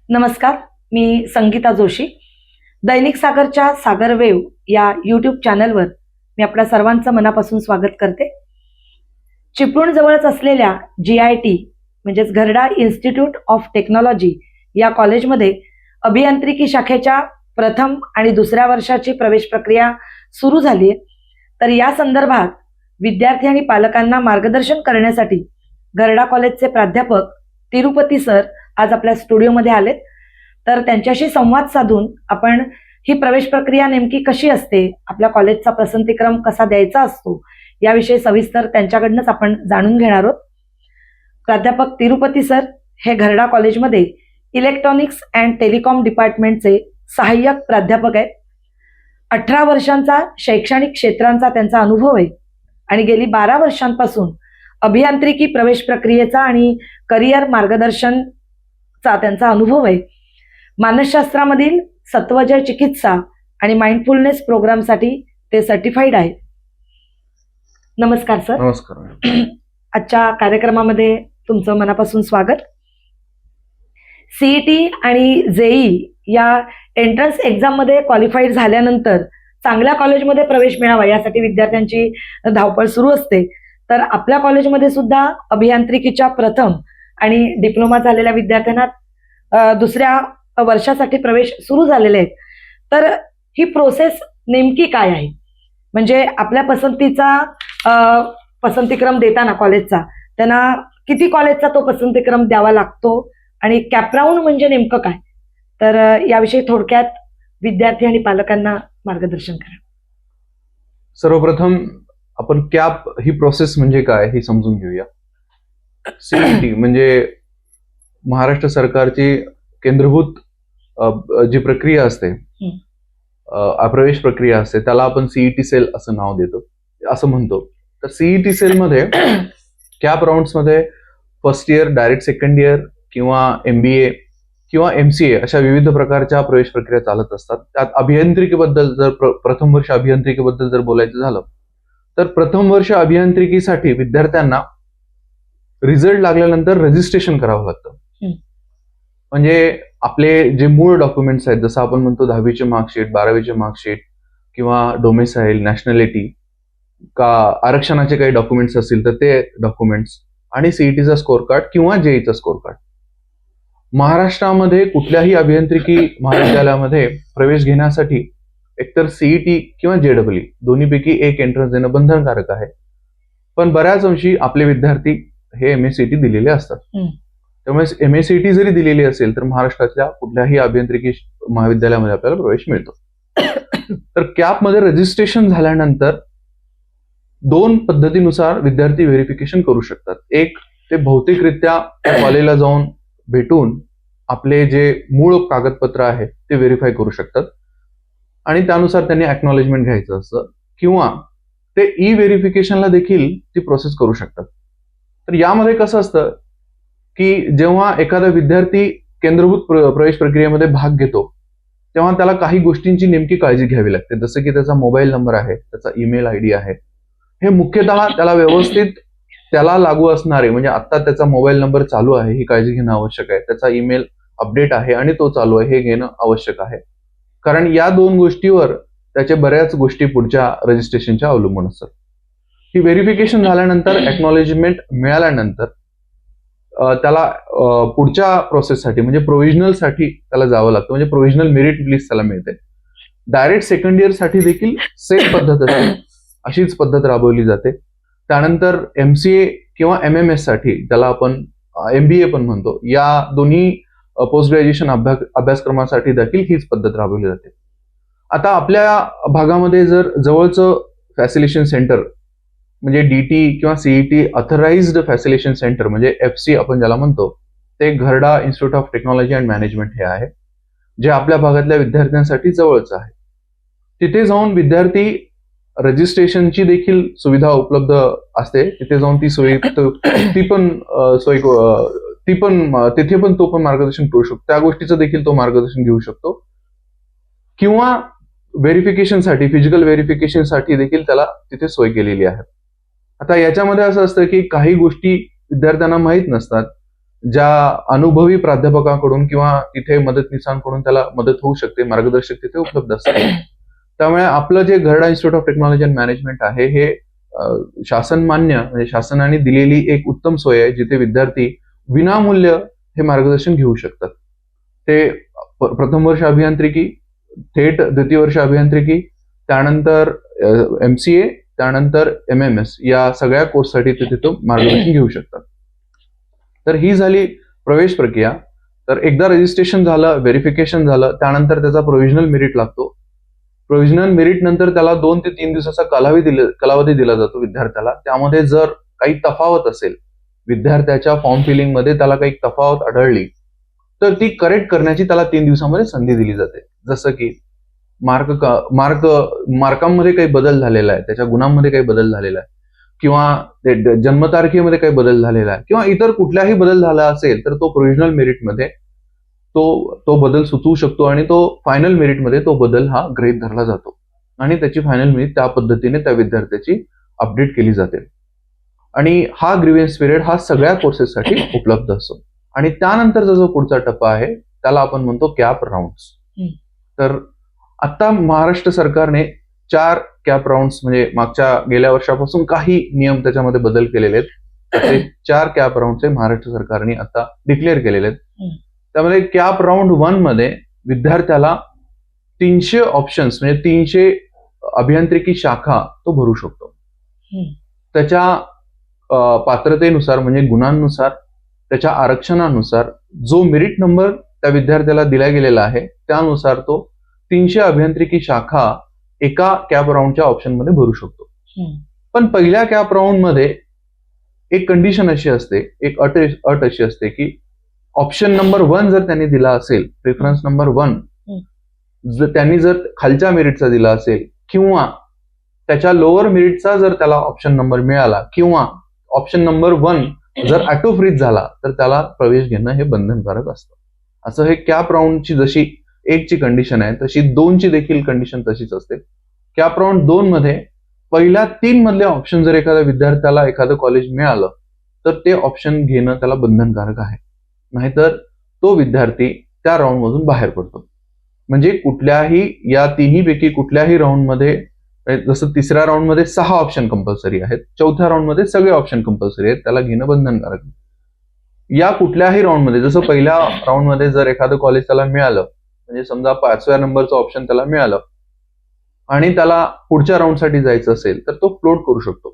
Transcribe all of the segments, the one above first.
नमस्कार, मी संगीता जोशी. दैनिक सागरच्या सागर वेव या यूट्यूब चॅनलवर मी आपल्या सर्वांचं मनापासून स्वागत करते. चिपळूण जवळच असलेल्या GIT म्हणजेच घरडा इन्स्टिट्यूट ऑफ टेक्नॉलॉजी या कॉलेजमध्ये अभियांत्रिकी शाखेच्या प्रथम आणि दुसऱ्या वर्षाची प्रवेश प्रक्रिया सुरू झाली आहे. तर या संदर्भात विद्यार्थी आणि पालकांना मार्गदर्शन करण्यासाठी घरडा कॉलेजचे प्राध्यापक तिरुपती सर आज आपल्या स्टुडिओमध्ये आलेत. तर त्यांच्याशी संवाद साधून आपण ही प्रवेश प्रक्रिया नेमकी कशी असते, आपल्या कॉलेजचा पसंतीक्रम कसा द्यायचा असतो, याविषयी सविस्तर त्यांच्याकडनंच आपण जाणून घेणार आहोत. प्राध्यापक तिरुपती सर हे घरडा कॉलेजमध्ये इलेक्ट्रॉनिक्स अँड टेलिकॉम डिपार्टमेंटचे सहाय्यक प्राध्यापक आहेत. 18 वर्षांचा शैक्षणिक क्षेत्रांचा त्यांचा अनुभव आहे आणि गेली 12 वर्षांपासून अभियांत्रिकी प्रवेश प्रक्रियेचा आणि करिअर मार्गदर्शनचा त्यांचा अनुभव आहे. मानसशास्त्रामधील सत्वजय चिकित्सा आणि माइंडफुलनेस प्रोग्रामसाठी ते सर्टिफाईड आहेत. नमस्कार सर. नमस्कार. आजच्या कार्यक्रमामध्ये तुमचं मनापासून स्वागत. CET आणि JEE या एंट्रन्स एक्झाममध्ये क्वालिफाईड झाल्यानंतर चांगल्या कॉलेजमध्ये प्रवेश मिळावा यासाठी विद्यार्थ्यांची धावपळ सुरू असते. तर आपल्या कॉलेजमध्ये सुद्धा अभियांत्रिकीच्या प्रथम आणि डिप्लोमा झालेल्या विद्यार्थ्यांना दुसऱ्या वर्षासाठी प्रवेश सुरू झालेले आहेत. तर ही प्रोसेस नेमकी काय आहे, म्हणजे आपल्या पसंतीक्रम देताना कॉलेजचा त्यांना किती कॉलेजचा तो पसंतीक्रम द्यावा लागतो आणि कॅपराऊंड म्हणजे नेमकं काय, तर याविषयी थोडक्यात विद्यार्थी आणि पालकांना मार्गदर्शन करा. सर्वप्रथम आपण कॅप ही प्रोसेस म्हणजे काय हे समजून घेऊया. CET म्हणजे महाराष्ट्र सरकारची केंद्रभूत जी प्रक्रिया असते, प्रवेश प्रक्रिया असते, त्याला आपण CET सेल असं नाव देतो, असं म्हणतो. तर CET सेल मध्ये कॅप राऊंड्स मध्ये first year, direct second year किंवा MBA किंवा MCA अशा विविध प्रकारच्या प्रवेश प्रक्रिया चालत असतात. त्यात अभियांत्रिकीबद्दल जर प्रथम वर्ष अभियांत्रिकीबद्दल जर बोलायचं झालं तर प्रथम वर्ष अभियांत्रिकीसाठी विद्यार्थ्यांना रिझल्ट लागल्यानंतर रजिस्ट्रेशन करावं लागतं. म्हणजे आपले जे मूळ डॉक्युमेंट्स आहेत, जसं आपण म्हणतो 10वीचे मार्कशीट, 12वीचे मार्कशीट किंवा डोमेसाईल, नॅशनॅलिटी का आरक्षणाचे काही डॉक्युमेंट्स असतील तर ते डॉक्युमेंट्स आणि CETचा स्कोर कार्ड किंवा JEEचा स्कोर कार्ड. महाराष्ट्रामध्ये कुठल्याही अभियांत्रिकी महाविद्यालयामध्ये प्रवेश घेण्यासाठी एकतर CET किंवा JEE दोन्हीपैकी एक एंट्रन्स देणं बंधनकारक आहे. पण बऱ्याच अंशी आपले विद्यार्थी हे MACET दिलेले असतात. त्यामुळे MACET जरी दिलेली असेल तर महाराष्ट्रातल्या कुठल्याही अभियांत्रिकी महाविद्यालयामध्ये आपल्याला प्रवेश मिळतो. तर कॅपमध्ये रजिस्ट्रेशन झाल्यानंतर 2 पद्धतीनुसार विद्यार्थी व्हेरिफिकेशन करू शकतात. एक, ते भौतिकरित्या कॉलेजला जाऊन भेटून आपले जे मूळ कागदपत्र आहे ते व्हेरीफाय करू शकतात आणि त्यानुसार त्यांनी अॅक्नॉलेजमेंट घ्यायचं असतं, किंवा ते व्हेरिफिकेशनला देखील ती प्रोसेस करू शकतात. तर यामध्ये कसं असतं की जेव्हा एखादा विद्यार्थी केंद्रभूत प्रवेश प्रक्रियेमध्ये भाग घेतो तेव्हा त्याला काही गोष्टींची नेमकी काळजी घ्यावी लागते, जसं की त्याचा मोबाईल नंबर आहे, त्याचा ईमेल ID आहे. हे मुख्यतः त्याला व्यवस्थित त्याला लागू असणारे, म्हणजे आता त्याचा मोबाईल नंबर चालू आहे ही काळजी घेणं आवश्यक आहे, त्याचा ईमेल अपडेट आहे आणि तो चालू आहे हे घेणं आवश्यक आहे. कारण या 2 गोष्टीवर त्याच्या बऱ्याच गोष्टी पुढच्या रजिस्ट्रेशनच्या अवलंबून असतात. ही व्हेरिफिकेशन झाल्यानंतर, अॅक्नॉलेजमेंट मिळाल्यानंतर त्याला पुढच्या प्रोसेससाठी म्हणजे प्रोव्हिजनलसाठी त्याला जावं लागतं, म्हणजे प्रोव्हिजनल मेरिट लिस्ट त्याला मिळते. डायरेक्ट सेकंड इयर साठी देखील सेम पद्धत असते, अशीच पद्धत राबवली जाते. त्यानंतर MCA किंवा MMS साठी, त्याला आपण MBA पण म्हणतो, या दोन्ही पोस्ट ग्रॅज्युएशन अभ्यासक्रमासाठी देखील हीच पद्धत राबवली जाते. आता आपल्या भागामध्ये जर जवळचं फॅसिलिटेशन सेंटर म्हणजे DT किंवा CET ऑथराइज्ड फॅसिलिटेशन सेंटर म्हणजे FC आपण ज्याला म्हणतो, ते Gharda institute of technology and management हे आहे, जे आपल्या भागातल्या विद्यार्थ्यांसाठी जवळचं आहे. तिथे जाऊन विद्यार्थी रजिस्ट्रेशनची देखील सुविधा उपलब्ध असते. तिथे जाऊन तिथे पण तो मार्गदर्शन करू शकतो, त्या गोष्टीचं देखील तो मार्गदर्शन घेऊ शकतो, किंवा व्हेरिफिकेशनसाठी, फिजिकल व्हेरिफिकेशनसाठी देखील त्याला तिथे सोय केलेली आहे. आता याच्यामध्ये असं असतं की काही गोष्टी विद्यार्थ्यांना माहीत नसतात, ज्या अनुभवी प्राध्यापकाकडून किंवा तिथे मदतनीसांकडून त्याला मदत होऊ शकते, मार्गदर्शक तिथे उपलब्ध असतात. त्यामुळे आपलं जे Gharda institute of technology and management आहे हे शासनमान्य म्हणजे शासनाने दिलेली एक उत्तम सोय आहे, जिथे विद्यार्थी विनामूल्य हे मार्गदर्शन घेऊ शकतात. ते प्रथम वर्ष अभियांत्रिकी, थेट द्वितीय वर्ष अभियांत्रिकी, त्यानंतर MCA, त्यानंतर MMS या सगळ्या कोर्ससाठी ते तिथं मार्गदर्शन घेऊ शकतात. तर ही झाली प्रवेश प्रक्रिया. तर एकदा रजिस्ट्रेशन झालं, व्हेरिफिकेशन झालं, त्यानंतर त्याचा प्रोव्हिजनल मेरिट लागतो. प्रोव्हिजनल मेरिट नंतर त्याला 2 ते 3 दिवसाचा कालावधी दिला जातो विद्यार्थ्याला. त्यामध्ये जर काही तफावत असेल, विद्यार्थ्याच्या फॉर्म फिलिंग मध्ये त्याला काही तफावत आढळली, तर ती करेक्ट करण्याची त्याला 3 दिवसामध्ये संधी दिली जाते. जसं की मार्कांमध्ये काही बदल झालेला आहे, त्याच्या गुणांमध्ये काही बदल झालेला आहे, किंवा जन्मतारखेमध्ये काही बदल झालेला आहे, किंवा इतर कुठलाही बदल झाला असेल, तर तो प्रोव्हिजनल मेरिटमध्ये तो बदल सुचवू शकतो आणि तो फायनल मेरिटमध्ये तो बदल हा गृहीत धरला जातो आणि त्याची फायनल मेरिट त्या पद्धतीने त्या विद्यार्थ्याची अपडेट केली जाते. आणि हा ग्रीव्हन्स पिरियड हा सगळ्या कोर्सेससाठी उपलब्ध असतो. आणि त्यानंतरचा जो पुढचा टप्पा आहे त्याला आपण म्हणतो कॅप राऊंड्स. तर आता महाराष्ट्र सरकारने 4 कॅप राऊंड्स म्हणजे गेल्या वर्षापासून काही नियम त्याच्यामध्ये बदल केलेले आहेत. ते 4 कॅप राऊंडचे महाराष्ट्र सरकारने आता डिक्लेअर केलेले आहेत. त्यामध्ये कॅप राऊंड 1 मध्ये विद्यार्थ्याला 300 ऑप्शन्स म्हणजे 300 अभियांत्रिकी शाखा तो भरू शकतो. त्याच्या पात्रतेनुसार म्हणजे गुणांनुसार, त्याच्या आरक्षणानुसार जो मेरिट नंबर त्या विद्यार्थ्याला दिला गेलेला आहे त्यानुसार तो 300 अभियांत्रिकी शाखा एका कॅप राऊंडच्या ऑप्शन मध्ये भरू शकतो. पण पहिल्या कॅप राऊंड मध्ये एक कंडिशन अशी असते, एक अट अशी असते की ऑप्शन नंबर 1 जर त्यांनी दिला असेल, प्रेफरन्स नंबर 1 त्यांनी जर खालच्या मेरिटचा दिला असेल, किंवा त्याच्या लोअर मेरिटचा जर त्याला ऑप्शन नंबर मिळाला, किंवा ऑप्शन नंबर 1 जर ऑटो फ्रीज झाला, तर त्याला प्रवेश घेणं हे बंधनकारक असतं. असं हे कॅप राऊंडची जशी 1 ची कंडिशन आहे तशी 2 ची देखील कंडिशन तशीच असते. कॅप राऊंड 2 मध्ये पहिल्या 3 मधले ऑप्शन जर एखाद्या विद्यार्थ्याला एखादं कॉलेज मिळालं तर ते ऑप्शन घेणं त्याला बंधनकारक आहे, नाहीतर तो विद्यार्थी त्या राऊंड मधून बाहेर पडतो. म्हणजे कुठल्याही या तिन्हीपैकी कुठल्याही राऊंड मध्ये, जसं तिसऱ्या राऊंड मध्ये 6 ऑप्शन कंपल्सरी आहेत, चौथ्या राऊंड मध्ये सगळे ऑप्शन कंपल्सरी आहेत, त्याला घेणं बंधनकारक आहे. या कुठल्याही राऊंड मध्ये, जसं पहिल्या राऊंड मध्ये जर एखादं कॉलेज त्याला मिळालं, म्हणजे समजा 5व्या नंबरचं ऑप्शन त्याला मिळालं आणि त्याला पुढच्या राऊंडसाठी जायचं असेल, तर तो फ्लोट करू शकतो.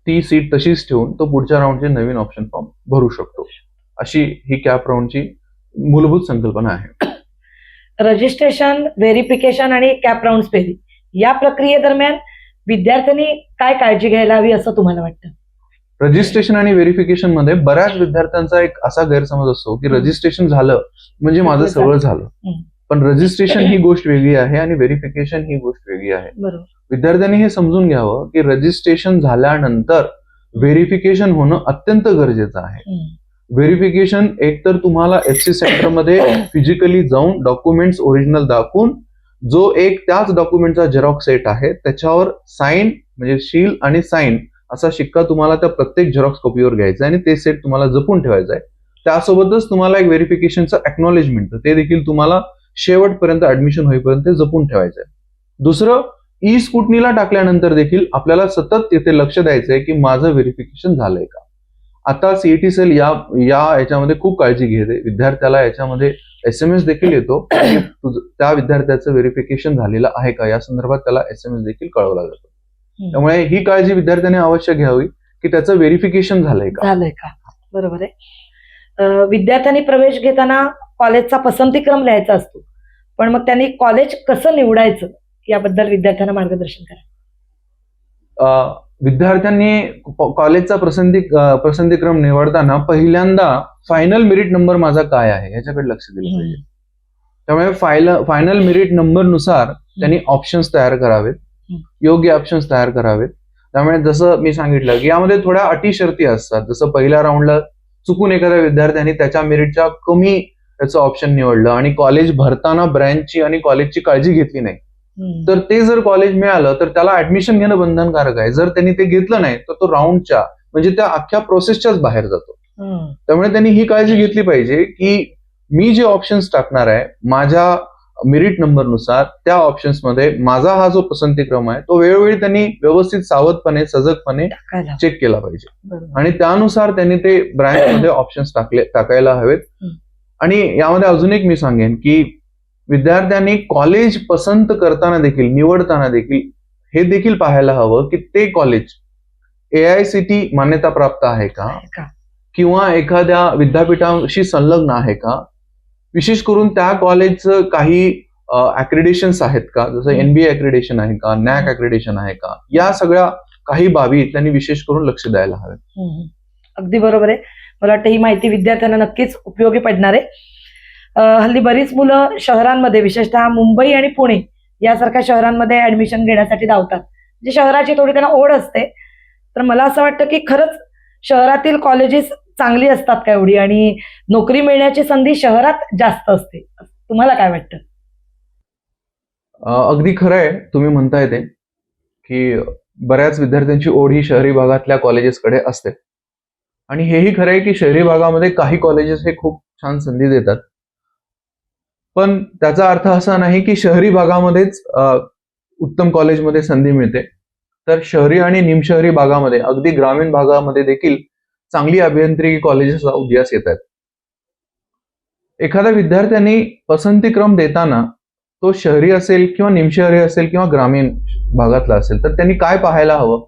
ती सीट तशीच ठेवून तो पुढच्या राऊंडचे नवीन ऑप्शन फॉर्म भरू शकतो. अशी ही कॅप राऊंडची मूलभूत संकल्पना आहे. रजिस्ट्रेशन, व्हेरिफिकेशन आणि कॅप राऊंड फेरी या प्रक्रियेदरम्यान विद्यार्थ्यांनी काय काळजी घ्यायला हवी असं तुम्हाला वाटतं? रजिस्ट्रेशन आणि व्हेरिफिकेशन मध्ये बऱ्याच विद्यार्थ्यांचा एक असा गैरसमज असतो की रजिस्ट्रेशन झालं म्हणजे माझं सगळं झालं. पण रजिस्ट्रेशन ही गोष्ट वेगळी आहे आणि व्हेरिफिकेशन ही गोष्ट वेगळी आहे. विद्यार्थ्यांनी हे समजून घ्यावं की रजिस्ट्रेशन झाल्यानंतर व्हेरिफिकेशन होणं अत्यंत गरजेचं आहे. व्हेरिफिकेशन एकतर तुम्हाला FC सेंटरमध्ये फिजिकली जाऊन डॉक्युमेंट्स ओरिजिनल दाखवून, जो एक त्याच डॉक्युमेंटचा झेरॉक्स सेट आहे त्याच्यावर साइन म्हणजे शील आणि साइन असा शिक्का तुम्हाला त्या प्रत्येक झेरॉक्स कॉपीवर घ्यायचा आहे आणि ते सेट तुम्हाला जपून ठेवायचं आहे. त्यासोबतच तुम्हाला एक व्हेरिफिकेशनचं एक्नॉलेजमेंट ते देखील तुम्हाला शेवटपर्यंत ऍडमिशन होईपर्यंत जपून ठेवायचं आहे. दुसरं, ई स्कुटनीला टाकल्यानंतर देखील आपल्याला सतत तिथे लक्ष द्यायचं आहे की माझं व्हेरिफिकेशन झालंय का. आता CET सेल याच्यामध्ये खूप काळजी घेते. विद्यार्थ्याला याच्यामध्ये SMS देखील येतो की त्या विद्यार्थ्याचं व्हेरिफिकेशन झालेलं आहे का, या संदर्भात त्याला SMS देखील कळवला जातो. त्यामुळे ही काळजी विद्यार्थ्याने अवश्य घ्यावी की त्याचं व्हेरिफिकेशन झालंय का. बरोबर आहे. विद्यार्थ्यांनी प्रवेश घेताना कॉलेजचा पसंतीक्रम लिहायचा असतो, पण मग त्यांनी कॉलेज कसं निवडायचं याबद्दल विद्यार्थ्यांना मार्गदर्शन करा. विद्यार्थ्यांनी कॉलेजचा पसंतीक्रम निवडताना पहिल्यांदा फायनल मेरिट नंबर माझा काय आहे याच्याकडे लक्ष दिलं पाहिजे. त्यामुळे फायनल मेरिट नंबर नुसार त्यांनी ऑप्शन्स तयार करावेत, योग्य ऑप्शन्स तयार करावेत. त्यामुळे जसं मी सांगितलं की यामध्ये थोड्या अटी शर्ती असतात. जसं पहिल्या राऊंडला चुकून एखाद्या विद्यार्थ्यांनी त्याच्या मेरिटच्या कमी त्याचं ऑप्शन निवडलं आणि कॉलेज भरताना ब्रँचची आणि कॉलेजची काळजी घेतली नाही, तर ते जर कॉलेज मिळालं तर त्याला ऍडमिशन घेणं बंधनकारक आहे. जर त्यांनी ते घेतलं नाही तर तो राऊंडच्या म्हणजे त्या अख्ख्या प्रोसेसच्याच बाहेर जातो. त्यामुळे त्यांनी ही काळजी घेतली पाहिजे की मी जे ऑप्शन्स टाकणार आहे माझ्या मेरिट नंबरनुसार त्या ऑप्शन्स मध्ये माझा हा जो पसंतीक्रम आहे तो वेळोवेळी त्यांनी व्यवस्थित सावधपणे सजगपणे टाकायला. चेक केला पाहिजे बरोबर. आणि त्यानुसार त्यांनी ते ब्रँच मध्ये ऑप्शन्स टाकायला हवेत. आणि यामध्ये अजून एक मी सांगेन की विद्यार्थ्यांनी कॉलेज पसंत करताना देखील निवडताना देखील हे देखील पाहायला हवं की ते कॉलेज AICTE मान्यता प्राप्त आहे का का? किंवा एखाद्या विद्यापीठाशी संलग्न आहे का. विशेष करून त्या कॉलेजचं काही अक्रेडिशन्स आहेत का, जसं NBA अक्रेडिशन आहे का, NAC अक्रेडिशन आहे का, या सगळ्या काही बाबी त्यांनी विशेष करून लक्ष द्यायला हवे. अगदी बरोबर आहे. मला वाटतं ही माहिती विद्यार्थ्यांना नक्कीच उपयोगी पडणार आहे. हल्ली बरीच मुलं शहरांमध्ये विशेषतः मुंबई आणि पुणे यासारख्या शहरांमध्ये ऍडमिशन घेण्यासाठी धावतात. म्हणजे शहराची थोडी त्यांना ओढ असते. तर मला असं वाटतं की खरंच शहरातील कॉलेजेस चांगली असतात का एवढी, आणि नोकरी मिळण्याची संधी शहरात जास्त असते, तुम्हाला काय वाटतं? अगदी खरं आहे तुम्ही म्हणताय ते की बऱ्याच विद्यार्थ्यांची ओढ ही शहरी भागातल्या कॉलेजेसकडे असते. आणि हेही खरं आहे की शहरी भागामध्ये काही कॉलेजेस हे खूप छान संधी देतात. पण त्याचा अर्थ असा नाही की शहरी भागामध्येच उत्तम कॉलेजमध्ये संधी मिळते. तर शहरी आणि निमशहरी भागामध्ये अगदी ग्रामीण भागामध्ये देखील चांगली अभियांत्रिकी कॉलेजेस उदयास येत आहेत. एखाद्या विद्यार्थ्यांनी पसंतीक्रम देताना तो शहरी असेल किंवा निमशहरी असेल किंवा ग्रामीण भागातला असेल तर त्यांनी काय पाहायला हवं,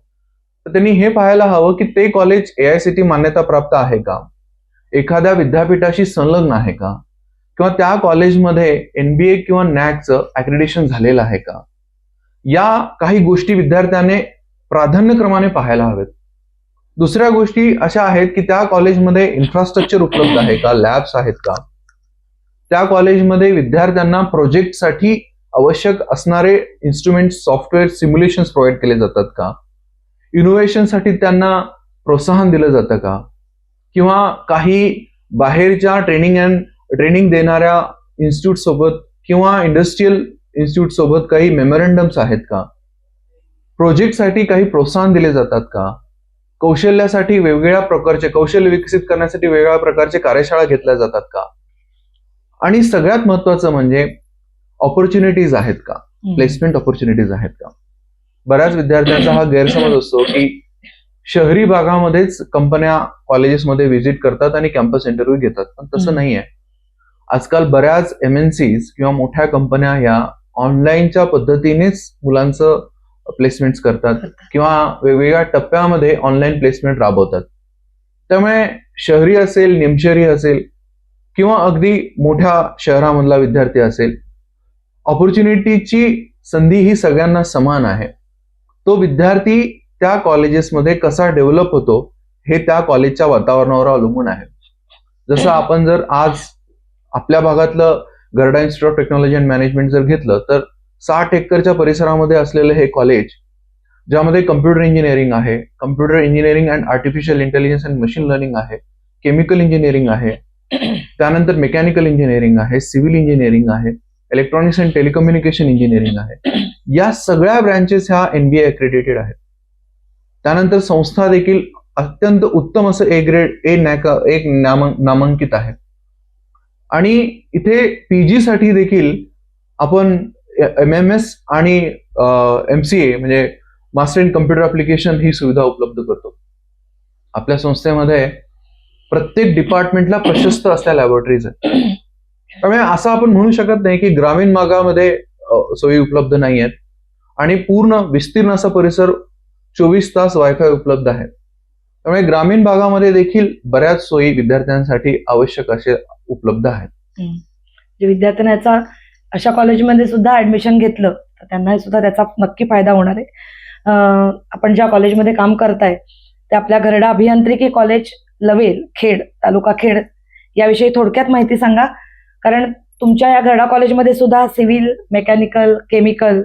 तर त्यांनी हे पाहायला हवं की ते कॉलेज AICTE मान्यता प्राप्त आहे का, एखाद्या विद्यापीठाशी संलग्न आहे का, किंवा त्या कॉलेजमध्ये NBA किंवा NACचं अक्रेडिशन झालेलं आहे का. या काही गोष्टी विद्यार्थ्याने प्राधान्यक्रमाने पाहायला हवेत. दुसऱ्या गोष्टी अशा आहेत की त्या कॉलेजमध्ये इन्फ्रास्ट्रक्चर उपलब्ध आहे का, लॅब्स आहेत का, त्या कॉलेजमध्ये विद्यार्थ्यांना प्रोजेक्टसाठी आवश्यक असणारे इन्स्ट्रुमेंट, सॉफ्टवेअर, सिम्युलेशन्स प्रोव्हाइड केले जातात का, इनोव्हेशनसाठी त्यांना प्रोत्साहन दिलं जातं का, किंवा काही बाहेरच्या ट्रेनिंग देणाऱ्या इन्स्टिट्यूट सोबत किंवा इंडस्ट्रियल इन्स्टिट्यूट सोबत काही मेमोरंडम्स आहेत का, प्रोजेक्टसाठी काही प्रोत्साहन दिले जातात का, कौशल्यासाठी वेगवेगळ्या प्रकारचे कौशल्य विकसित करण्यासाठी वेगवेगळ्या प्रकारचे कार्यशाळा घेतल्या जातात का, आणि सगळ्यात महत्वाचं म्हणजे ऑपॉर्च्युनिटीज आहेत का, प्लेसमेंट ऑपॉर्च्युनिटीज आहेत का. बऱ्याच विद्यार्थ्यांचा हा गैरसमज असतो की शहरी भागामध्येच कंपन्या कॉलेजेसमध्ये व्हिजिट करतात आणि कॅम्पस इंटरव्ह्यू घेतात, पण तसं नाही आहे. आजकाल बऱ्याच MNCs किंवा मोठ्या कंपन्या ह्या ऑनलाईनच्या पद्धतीनेच मुलांचं प्लेसमेंट्स करतात किंवा वेगवेगळ्या टप्प्यामध्ये ऑनलाईन प्लेसमेंट राबवतात. त्यामुळे शहरी असेल, निमशहरी असेल किंवा अगदी मोठ्या शहरामधला विद्यार्थी असेल, ऑपॉर्च्युनिटीची संधी ही सगळ्यांना समान आहे. तो विद्यार्थी त्या कॉलेजेसमध्ये कसा डेव्हलप होतो हे त्या कॉलेजच्या वातावरणावर अवलंबून आहे. जसं आपण जर आज आपल्या भागातलं Gharda institute of technology and management जर घेतलं तर 60 एकरच्या परिसरामध्ये असलेलं हे कॉलेज, ज्यामध्ये कम्प्युटर इंजिनिअरिंग आहे, computer engineering and artificial intelligence and machine learning आहे, केमिकल इंजिनिअरिंग आहे, त्यानंतर मेकॅनिकल इंजिनिअरिंग आहे, सिव्हिल इंजिनिअरिंग आहे, इलेक्ट्रॉनिक्स अँड टेलिकम्युनिकेशन इंजिनिअरिंग आहे. या सगळ्या ब्रँचेस ह्या NBA अक्रेडिटेड आहेत. त्यानंतर संस्था देखील अत्यंत उत्तम असं एक नामांकित आहे. आणि इथे PG साठी देखील आपण MMS आणि MCA म्हणजे मास्टर इन कम्प्युटर ऍप्लिकेशन ही सुविधा उपलब्ध करतो. आपल्या संस्थेमध्ये प्रत्येक डिपार्टमेंटला प्रशस्त असल्या लॅबोरेटरीज आहेत. त्यामुळे असं आपण म्हणू शकत नाही की ग्रामीण भागामध्ये सोयी उपलब्ध नाही आहेत आणि पूर्ण विस्तीर्ण असा परिसर 24 तास वायफाय उपलब्ध आहे. त्यामुळे ग्रामीण भागामध्ये देखील बऱ्याच सोयी विद्यार्थ्यांसाठी आवश्यक असे उपलब्ध आहेत. जे विद्यार्थ्यांना याचा अशा कॉलेजमध्ये सुद्धा ऍडमिशन घेतलं तर त्यांना सुद्धा त्याचा नक्की फायदा होणार आहे. आपण ज्या कॉलेजमध्ये काम करताय ते आपल्या गरडा अभियांत्रिकी कॉलेज, लवेल, खेड, तालुका खेड याविषयी थोडक्यात माहिती सांगा. कारण तुमच्या या गरडा कॉलेजमध्ये सुद्धा civil, mechanical, chemical,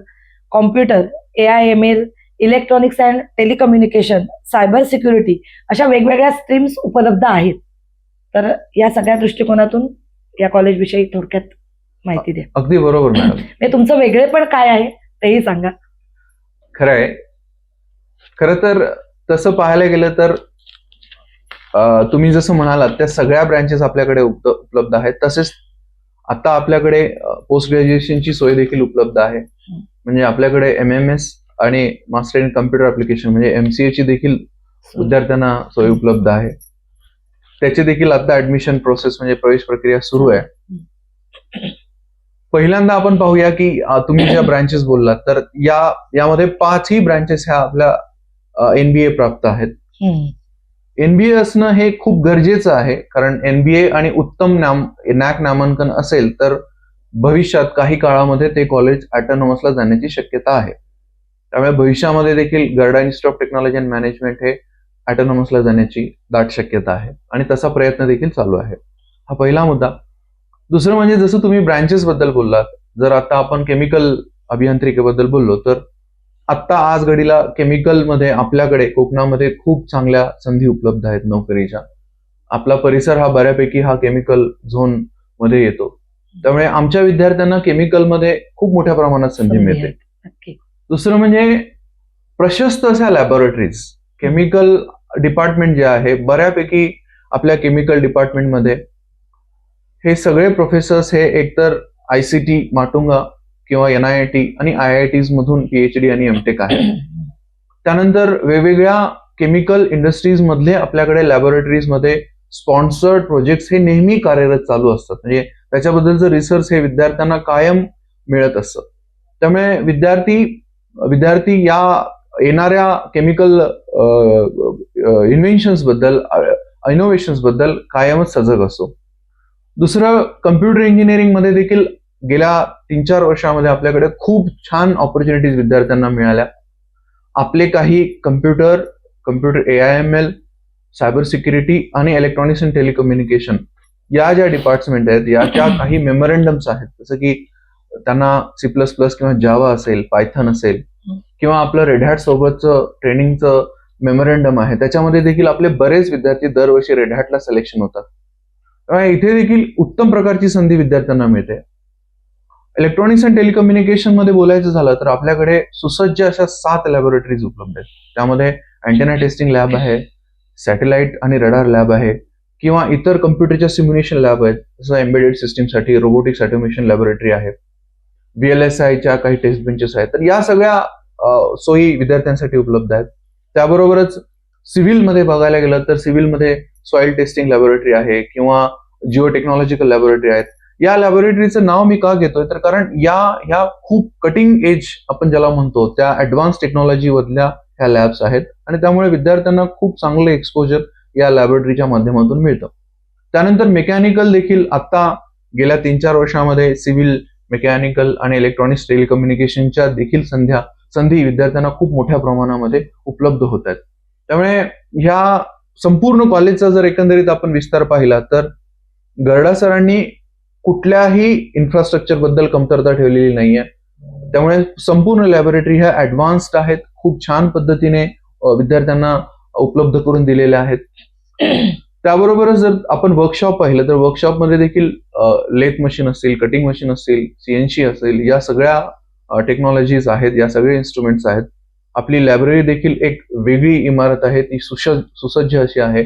computer, AI/ML, electronics and telecommunication, cyber security अशा वेगवेगळ्या स्ट्रीम्स उपलब्ध आहेत. तर या सगळ्या दृष्टिकोनातून या कॉलेजविषयी थोडक्यात माहिती द्या. अगदी बरोबर मॅडम. तुमचं वेगळेपण काय आहे तेही सांगा. खरं आहे. खरं तर तसं पाहायला गेलं तर तुम्ही जसं म्हणालात त्या सगळ्या ब्रँचेस आपल्याकडे उपलब्ध आहेत. तसेच आता आपल्याकडे पोस्ट ग्रॅज्युएशनची सोय देखील उपलब्ध आहे. म्हणजे आपल्याकडे MMS आणि मास्टर इन कम्प्युटर ऍप्लिकेशन म्हणजे MCA ची देखील विद्यार्थ्यांना सोय उपलब्ध आहे. त्याची देखील आता ऍडमिशन प्रोसेस म्हणजे प्रवेश प्रक्रिया सुरू आहे. पहिल्यांदा आपण पाहूया की तुम्ही ज्या ब्रांचेस बोललात तर यामध्ये 5ही ब्रांचेस ह्या आपल्या NBA प्राप्त आहेत. NBA असणं हे खूप गरजेचं आहे, कारण NBA आणि उत्तम NAC नामांकन असेल तर भविष्यात काही काळामध्ये ते कॉलेज ऑटोनॉमसला जाण्याची शक्यता आहे. त्यामुळे भविष्यामध्ये देखील Gharda institute of technology and management हे ऑटोनॉमसला जाण्याची दाट शक्यता आहे आणि तसा प्रयत्न देखील चालू आहे. हा पहिला मुद्दा. दुसरं म्हणजे जसं तुम्ही ब्रँचेस बद्दल बोललात, जर आता आपण केमिकल अभियांत्रिकेबद्दल बोललो तर आत्ता आज घडीला केमिकलमध्ये आपल्याकडे कोकणामध्ये खूप चांगल्या संधी उपलब्ध आहेत नोकरीच्या. आपला परिसर हा बऱ्यापैकी हा केमिकल झोन मध्ये येतो, त्यामुळे आमच्या विद्यार्थ्यांना केमिकलमध्ये खूप मोठ्या प्रमाणात संधी मिळते. दुसरं म्हणजे प्रशस्त अशा लॅबोरेटरीज. केमिकल डिपार्टमेंट जे आहे, बऱ्यापैकी आपल्या केमिकल डिपार्टमेंटमध्ये हे सगळे प्रोफेसर्स हे एकतर ICT माटुंगा किंवा NIT आणि IITs मधून PhD आणि MTech आहेत. त्यानंतर वेगवेगळ्या केमिकल इंडस्ट्रीज मधले आपल्याकडे लॅबोरेटरीज मध्ये स्पॉन्सर्ड प्रोजेक्ट्स हे नेहमी कार्यरत चालू असतात. म्हणजे त्याच्याबद्दलचं रिसर्च हे विद्यार्थ्यांना कायम मिळत असतं. त्यामुळे विद्यार्थी या येणाऱ्या केमिकल इन्व्हेन्शन्स बद्दल, इनोव्हेशन्स बद्दल कायमच सजग असतो. दुसरं, कम्प्युटर इंजिनिअरिंग मध्ये देखील गेल्या 3-4 वर्षामध्ये आपल्याकडे खूप छान ऑपॉर्च्युनिटीज विद्यार्थ्यांना मिळाल्या. आपले काही कम्प्युटर AIML, सायबर सिक्युरिटी आणि इलेक्ट्रॉनिक्स अँड टेलिकम्युनिकेशन या ज्या डिपार्टमेंट आहेत याच्या काही मेमोरंडम्स आहेत. जसं की त्यांना C++ किंवा जावा असेल, पायथन असेल किंवा आपलं रेड हॅट सोबतचं ट्रेनिंगचं मेमोरंडम आहे, त्याच्यामध्ये देखील आपले बरेच विद्यार्थी दरवर्षी रेड हॅटला सिलेक्शन होतात. त्यामुळे इथे देखील उत्तम प्रकारची संधी विद्यार्थ्यांना मिळते. इलेक्ट्रॉनिक्स अँड टेलिकम्युनिकेशन मध्ये बोलायचं झालं तर आपल्याकडे सुसज्ज अशा 7 लॅबोरेटरीज उपलब्ध आहेत. त्यामध्ये अँटेना टेस्टिंग लॅब आहे, सॅटेलाइट आणि रडार लॅब आहे, किंवा इतर कम्प्युटरच्या सिम्युलेशन लॅब आहेत, जसं एम्बेडेड सिस्टीमसाठी रोबोटिक्स ऑटोमेशन लॅबोरेटरी आहे, VLSIच्या काही टेस्ट बेंचेस आहेत. तर या सगळ्या सोयी विद्यार्थ्यांसाठी उपलब्ध आहेत. त्याबरोबरच सिव्हिलमध्ये बघायला गेलं तर सिव्हिलमध्ये सॉइल टेस्टिंग लॅबोरेटरी आहे किंवा जिओ टेक्नॉलॉजिकल लॅबोरेटरी आहेत. या लॅबोरेटरीचं नाव मी का घेतोय तर कारण ह्या खूप कटिंग एज आपण ज्याला म्हणतो त्या ऍडव्हान्स टेक्नॉलॉजी मधल्या ह्या लॅब्स आहेत आणि त्यामुळे विद्यार्थ्यांना खूप चांगलं एक्सपोजर या लॅबोरेटरीच्या माध्यमातून मिळतं. त्यानंतर मेकॅनिकल देखील आता गेल्या 3-4 वर्षामध्ये सिव्हिल, मेकॅनिकल आणि इलेक्ट्रॉनिक्स टेलिकम्युनिकेशनच्या देखील संधी विद्यार्थ्यांना खूप मोठ्या प्रमाणामध्ये उपलब्ध होत आहेत. त्यामुळे ह्या संपूर्ण कॉलेजचा जर एकंदरीत आपण विस्तार पाहिला तर गर्डा सरांनी कुठल्याही इन्फ्रास्ट्रक्चर बद्दल कमतरता ठेवलेली नाहीये. त्यामुळे संपूर्ण लॅबोरेटरी ह्या ऍडव्हान्स्ड आहेत, खूप छान पद्धतीने विद्यार्थ्यांना उपलब्ध करून दिलेल्या आहेत. त्याबरोबरच जर आपण वर्कशॉप पाहिलं तर वर्कशॉपमध्ये देखील लेथ मशीन असतील, कटिंग मशीन असतील, CNC असेल, या सगळ्या टेक्नॉलॉजीज आहेत, या सगळे इन्स्ट्रुमेंट्स आहेत. आपली लायब्ररी देखील एक वेगळी इमारत आहे, ती सुसज्ज अशी आहे.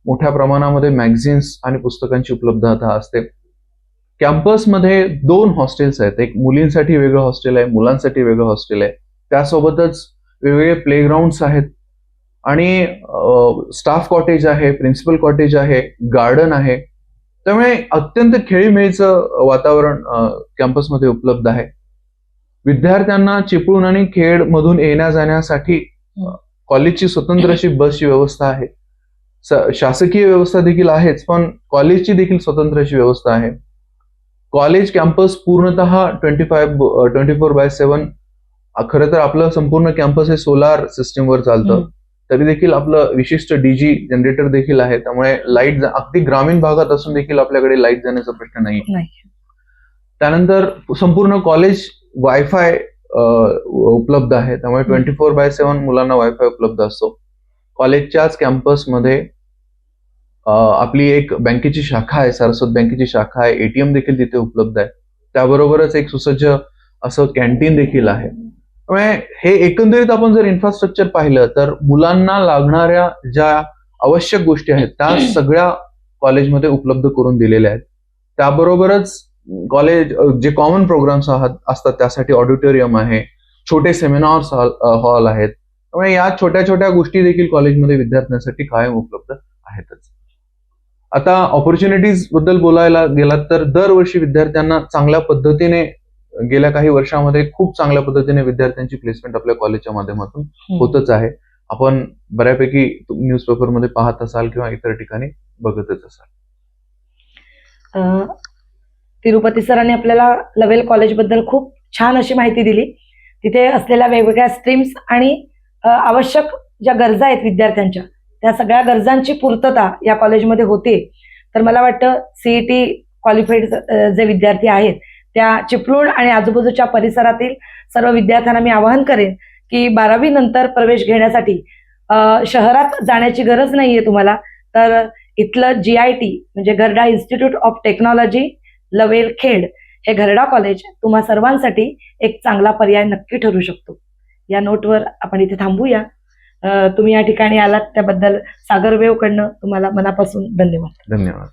मोठ्या प्रमाणामध्ये मॅगझिन्स आणि पुस्तकांची उपलब्धता असते. कॅम्पसमध्ये 2 हॉस्टेल्स आहेत, एक मुलींसाठी वेगळं हॉस्टेल आहे, मुलांसाठी वेगळं हॉस्टेल आहे. त्यासोबतच वेगवेगळे प्लेग्राऊंड्स आहेत आणि स्टाफ कॉटेज आहे, प्रिन्सिपल कॉटेज आहे, गार्डन आहे. त्यामुळे अत्यंत खेळीमेळीचं वातावरण कॅम्पसमध्ये उपलब्ध आहे. विद्यार्थ्यांना चिपळूण आणि खेड मधून येण्या जाण्यासाठी कॉलेजची स्वतंत्र अशी बसची व्यवस्था आहे. शासकीय व्यवस्था देखील आहेच, पण कॉलेजची देखील स्वतंत्र अशी व्यवस्था आहे. कॉलेज कॅम्पस पूर्णतः 24/7, खरं तर आपलं संपूर्ण कॅम्पस हे सोलार सिस्टीमवर चालतं. तरी देखील आपलं विशिष्ट DG जनरेटर देखील आहे. त्यामुळे लाईट अगदी ग्रामीण भागात असून देखील आपल्याकडे लाईट जाण्याचा प्रश्न नाही. त्यानंतर संपूर्ण कॉलेज वायफाय उपलब्ध आहे. त्यामुळे 24/7 मुलांना वायफाय उपलब्ध असतो. कॉलेजच्याच कॅम्पसमध्ये आपली एक बँकेची शाखा आहे, सारस्वत बँकेची शाखा आहे, ATM देखील तिथे उपलब्ध आहे. त्याबरोबरच एक सुसज्ज असं कॅन्टीन देखील आहे. त्यामुळे हे एकंदरीत आपण जर इन्फ्रास्ट्रक्चर पाहिलं तर मुलांना लागणाऱ्या ज्या आवश्यक गोष्टी आहेत त्या सगळ्या कॉलेजमध्ये उपलब्ध करून दिलेल्या आहेत. त्याबरोबरच कॉलेज जे कॉमन प्रोग्राम्स असतात त्यासाठी ऑडिटोरियम आहे, छोटे सेमिनार्स हॉल आहेत. त्यामुळे या छोट्या छोट्या गोष्टी देखील कॉलेजमध्ये विद्यार्थ्यांसाठी कायम उपलब्ध आहेतच. आता ऑपॉर्च्युनिटीज बद्दल बोलायला गेलात तर दरवर्षी विद्यार्थ्यांना चांगल्या पद्धतीने गेल्या काही वर्षामध्ये खूप चांगल्या पद्धतीने विद्यार्थ्यांची प्लेसमेंट आपल्या कॉलेजच्या माध्यमातून होतच आहे. आपण बऱ्यापैकी न्यूजपेपरमध्ये पाहत असाल किंवा इतर ठिकाणी बघतच असाल. तिरुपती सरांनी आपल्याला लवेल कॉलेजबद्दल खूप छान अशी माहिती दिली. तिथे असलेल्या वेगवेगळ्या स्ट्रीम्स आणि आवश्यक ज्या गरजा आहेत विद्यार्थ्यांच्या, त्या सगळ्या गरजांची पूर्तता या कॉलेजमध्ये होते. तर मला वाटतं सीईटी क्वालिफाईड जे विद्यार्थी आहेत त्या चिपळूण आणि आजूबाजूच्या परिसरातील सर्व विद्यार्थ्यांना मी आवाहन करेन की 12वी नंतर प्रवेश घेण्यासाठी शहरात जाण्याची गरज नाहीये तुम्हाला. तर इथलं GIT म्हणजे Gharda institute of technology Lavel Khed हे घरडा कॉलेज तुम्हा सर्वांसाठी एक चांगला पर्याय नक्की ठरू शकतो. या नोटवर आपण इथे थांबूया. तुम्ही या ठिकाणी आलात त्याबद्दल सागर वेवकडनं तुम्हाला मनापासून धन्यवाद. धन्यवाद.